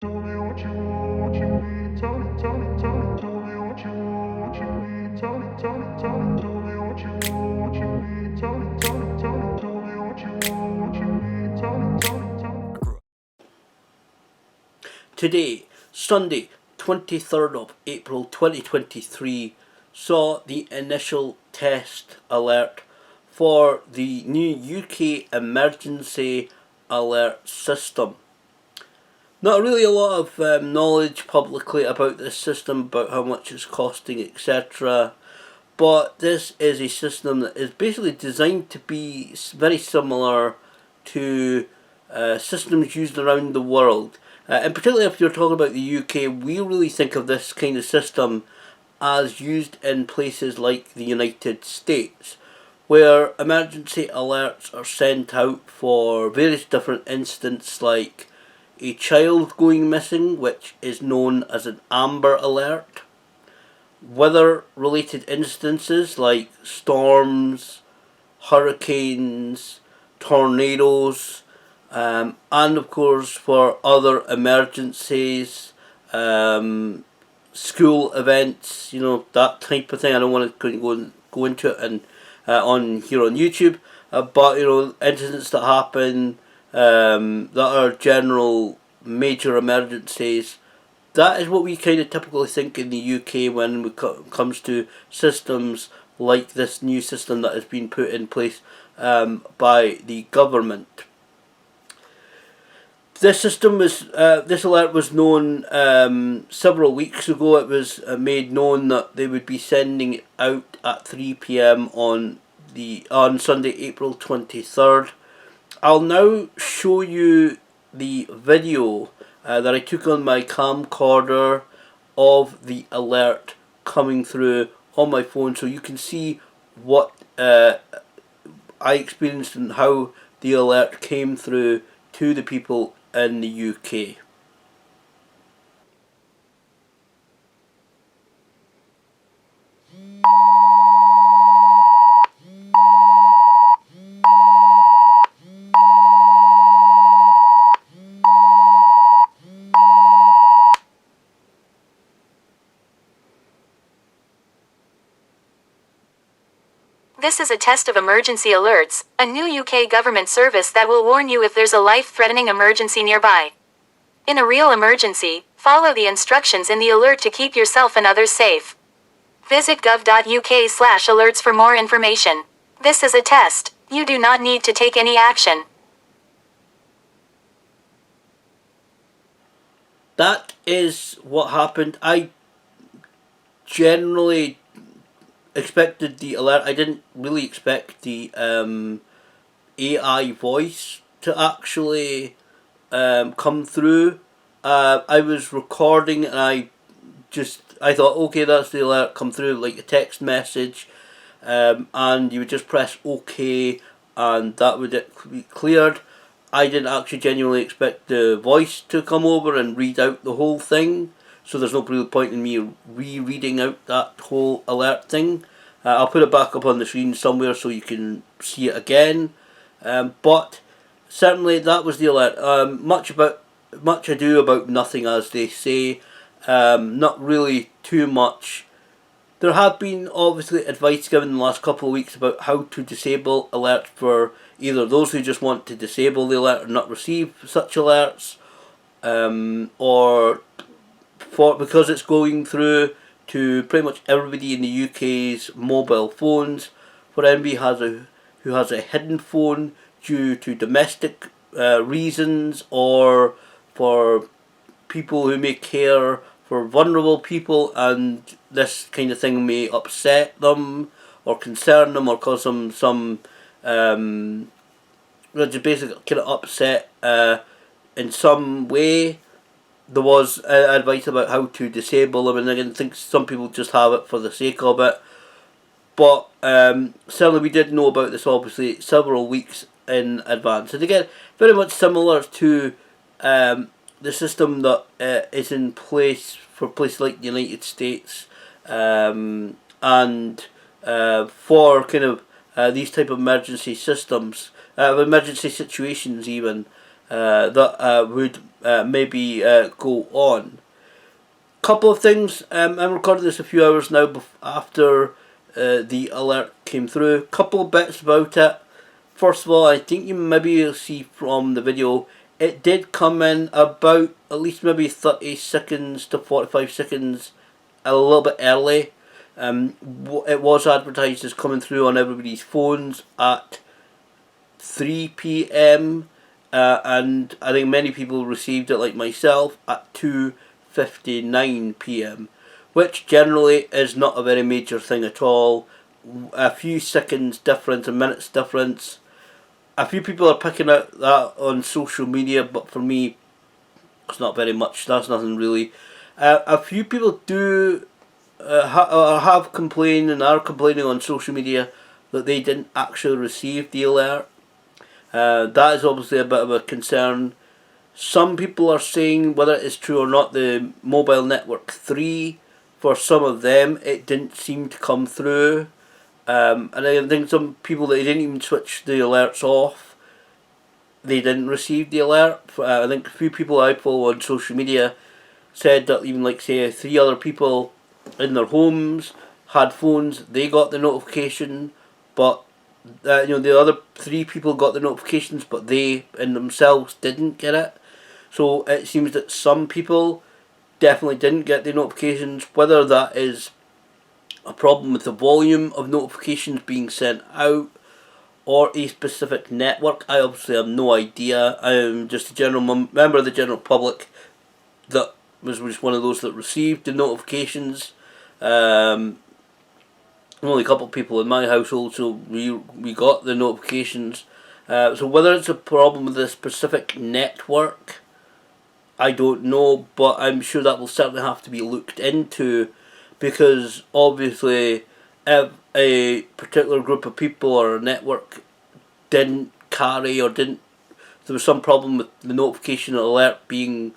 Tell me what you want, what you need. Tell me, tell me, tell me. Tell me what you want, what you need. Tell me, tell me, tell me. Tell me what you want, what you need. Tell me, tell me, tell me. Tell me what you want, what you need. Tell me, tell me, tell me. Today, Sunday, 23rd of April 2023, saw the initial test alert for the new UK emergency alert system. Not really a lot of knowledge publicly about this system, about how much it's costing, etc. But this is a system that is basically designed to be very similar to systems used around the world. And particularly if you're talking about the UK, we really think of this kind of system as used in places like the United States, where emergency alerts are sent out for various different incidents, like a child going missing, which is known as an Amber Alert, weather related instances like storms, hurricanes, tornadoes, and of course for other emergencies, school events, that type of thing. I don't want to go into it and on here on YouTube, but incidents that happen that are general major emergencies. That is what we kind of typically think in the UK when it comes to systems like this new system that has been put in place by the government. This alert was known several weeks ago. It was made known that they would be sending it out at 3 p.m. on Sunday, April 23rd. I'll now show you the video that I took on my camcorder of the alert coming through on my phone, so you can see what I experienced and how the alert came through to the people in the UK. This is a test of emergency alerts, a new UK government service that will warn you if there's a life-threatening emergency nearby. In a real emergency, follow the instructions in the alert to keep yourself and others safe. Visit gov.uk/alerts for more information. This is a test. You do not need to take any action. That is what happened. I generally expected the alert. I didn't really expect the AI voice to actually come through. I was recording and I thought, okay, that's the alert come through, like a text message, and you would just press OK and that would be cleared. I didn't actually genuinely expect the voice to come over and read out the whole thing, so there's no real point in me rereading out that whole alert thing. I'll put it back up on the screen somewhere so you can see it again. But certainly that was the alert. Much ado about nothing, as they say. Not really too much. There have been obviously advice given in the last couple of weeks about how to disable alerts for either those who just want to disable the alert and not receive such alerts, or because it's going through to pretty much everybody in the UK's mobile phones. For anybody who has a hidden phone due to domestic reasons, or for people who may care for vulnerable people and this kind of thing may upset them or concern them or cause them some just basically kind of upset in some way. There was advice about how to disable them, and I think some people just have it for the sake of it. But certainly we did know about this obviously several weeks in advance. And again, very much similar to the system that is in place for places like the United States, and for kind of these type of emergency systems, emergency situations even, that would maybe go on. Couple of things. I'm recording this a few hours now after the alert came through. Couple of bits about it. First of all, I think you maybe will see from the video, it did come in about at least maybe 30 seconds to 45 seconds a little bit early. It was advertised as coming through on everybody's phones at 3 p.m. And I think many people received it, like myself, at 2:59 p.m. which generally is not a very major thing at all. A few seconds difference, a minute's difference. A few people are picking out that on social media, but for me, it's not very much. That's nothing really. A few people do have complained and are complaining on social media that they didn't actually receive the alert. That is obviously a bit of a concern. Some people are saying, whether it is true or not, the mobile network 3, for some of them, it didn't seem to come through. And I think some people that didn't even switch the alerts off, they didn't receive the alert. I think a few people I follow on social media said that even, like, say, 3 other people in their homes had phones, they got the notification, but the other 3 people got the notifications, but they in themselves didn't get it. So it seems that some people definitely didn't get the notifications. Whether that is a problem with the volume of notifications being sent out or a specific network, I obviously have no idea. I am just a general member of the general public that was just one of those that received the notifications. Only a couple of people in my household, so we got the notifications. So whether it's a problem with a specific network, I don't know, but I'm sure that will certainly have to be looked into, because obviously if a particular group of people or a network didn't carry or didn't, there was some problem with the notification alert being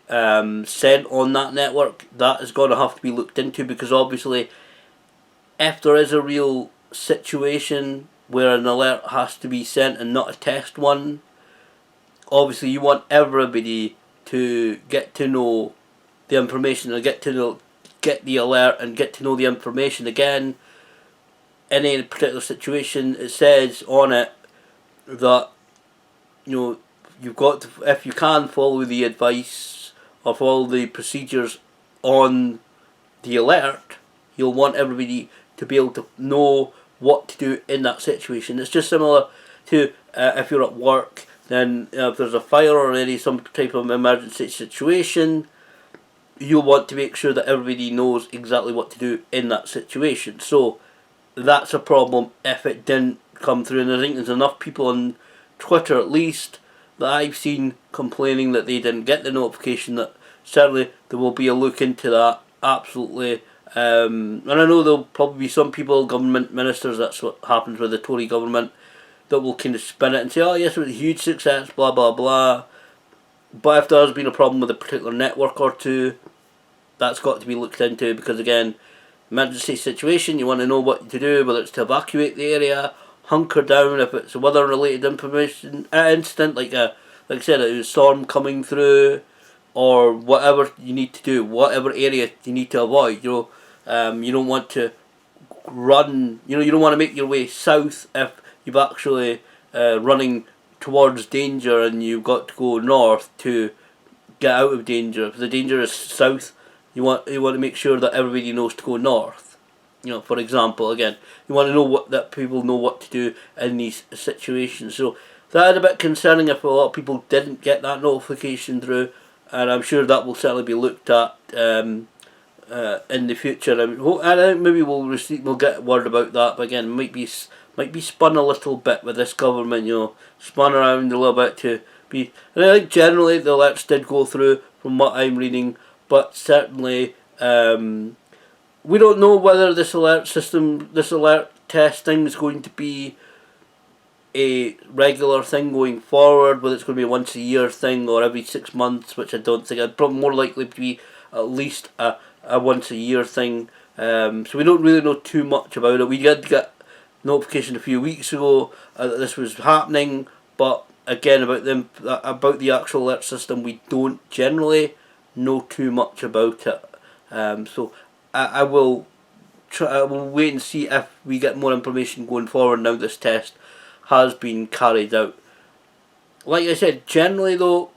sent on that network, that is going to have to be looked into, because obviously if there is a real situation where an alert has to be sent and not a test one, obviously you want everybody to get to know the information and get the alert and get to know the information. Again, in any particular situation, it says on it that you've got to, if you can follow the advice or follow the procedures on the alert, you'll want everybody to be able to know what to do in that situation. It's just similar to if you're at work, then if there's a fire or some type of emergency situation, you'll want to make sure that everybody knows exactly what to do in that situation. So that's a problem if it didn't come through, and I think there's enough people on Twitter at least that I've seen complaining that they didn't get the notification, that certainly there will be a look into that, absolutely. And I know there'll probably be some people, government ministers, that's what happens with the Tory government, that will kind of spin it and say, oh yes, it was a huge success, blah blah blah. But if there has been a problem with a particular network or two, that's got to be looked into, because again, emergency situation, you want to know what to do, whether it's to evacuate the area, hunker down if it's a weather related incident, like I said, a storm coming through, or whatever you need to do, whatever area you need to avoid. You don't want to run, you don't want to make your way south if you've actually running towards danger and you've got to go north to get out of danger. If the danger is south, you want to make sure that everybody knows to go north. For example, again, you want to know that people know what to do in these situations. So that is a bit concerning if a lot of people didn't get that notification through, and I'm sure that will certainly be looked at in the future. And I think maybe we'll get word about that, but again, might be spun a little bit with this government. Spun around a little bit to be. And I think generally the alerts did go through from what I'm reading, but certainly we don't know whether this alert testing is going to be a regular thing going forward, whether it's going to be a once a year thing or every 6 months, which I don't think. I'd probably more likely to be at least a once a year thing. So we don't really know too much about it. We did get notification a few weeks ago that this was happening, but again, about the actual alert system, we don't generally know too much about it. So I will I will wait and see if we get more information going forward now this test has been carried out. Like I said, generally though,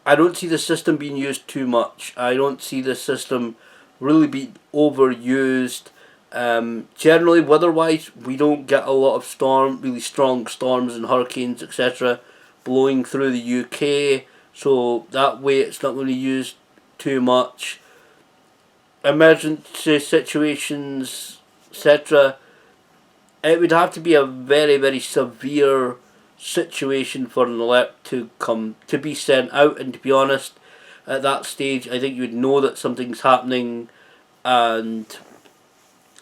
I don't see the system being used too much. I don't see the system really being overused. Generally, weather-wise, we don't get a lot of really strong storms and hurricanes, etc., blowing through the UK. So that way, it's not going to be used too much. Emergency situations, etc., it would have to be a very, very severe situation for an alert to be sent out. And to be honest, at that stage, I think you would know that something's happening and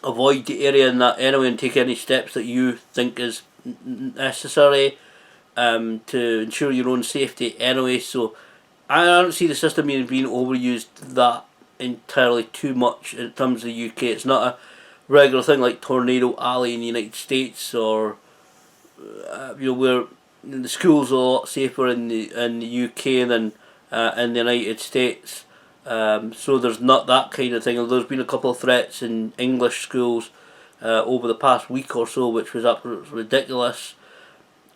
avoid the area in that anyway, and take any steps that you think is necessary to ensure your own safety anyway. So I don't see the system being overused that entirely too much in terms of the UK. It's not a regular thing like Tornado Alley in the United States, or where the schools are a lot safer in the UK than in the United States. So there's not that kind of thing. There's been a couple of threats in English schools over the past week or so, which was absolutely ridiculous.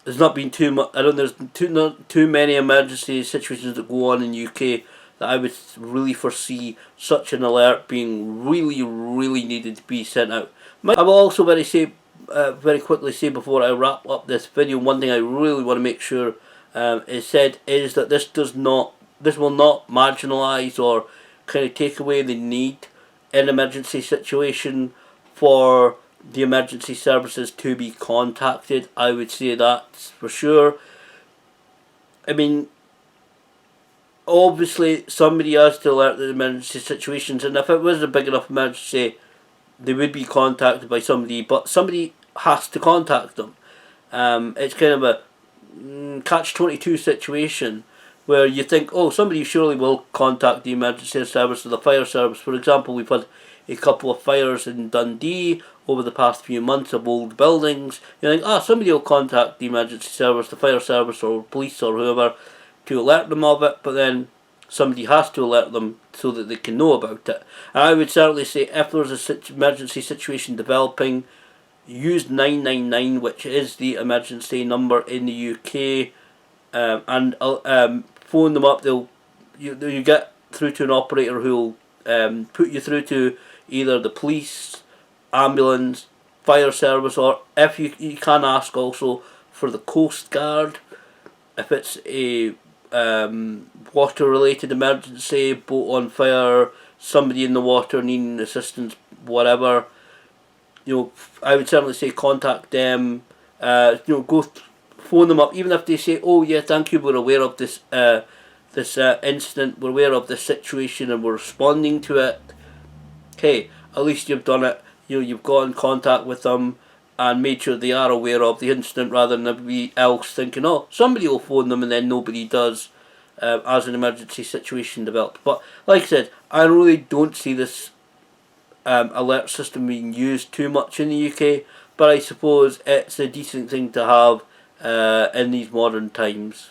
There's not been too much. I don't. There's not too many emergency situations that go on in the UK that I would really foresee such an alert being really, really needed to be sent out. I will also very quickly say before I wrap up this video, one thing I really want to make sure is said is that this will not marginalise or kind of take away the need in an emergency situation for the emergency services to be contacted. I would say that for sure. I mean, obviously somebody has to alert the emergency situations, and if it was a big enough emergency, they would be contacted by somebody, but somebody has to contact them. It's kind of a catch-22 situation where you think, oh, somebody surely will contact the emergency service or the fire service. For example, we've had a couple of fires in Dundee over the past few months of old buildings. You think, somebody will contact the emergency service, the fire service, or police, or whoever, to alert them of it, but then somebody has to alert them so that they can know about it. And I would certainly say if there's an emergency situation developing, use 999, which is the emergency number in the UK, and phone them up. You get through to an operator who will put you through to either the police, ambulance, fire service, or if you can ask also for the Coast Guard if it's a water related emergency, boat on fire, somebody in the water needing assistance, whatever. I would certainly say contact them. Phone them up, even if they say, oh yeah, thank you, we're aware of this incident, we're aware of this situation and we're responding to it. Hey, at least you've done it. You've got in contact with them and made sure they are aware of the incident, rather than everybody else thinking, oh, somebody will phone them and then nobody does as an emergency situation develops. But like I said, I really don't see this alert system being used too much in the UK, but I suppose it's a decent thing to have in these modern times.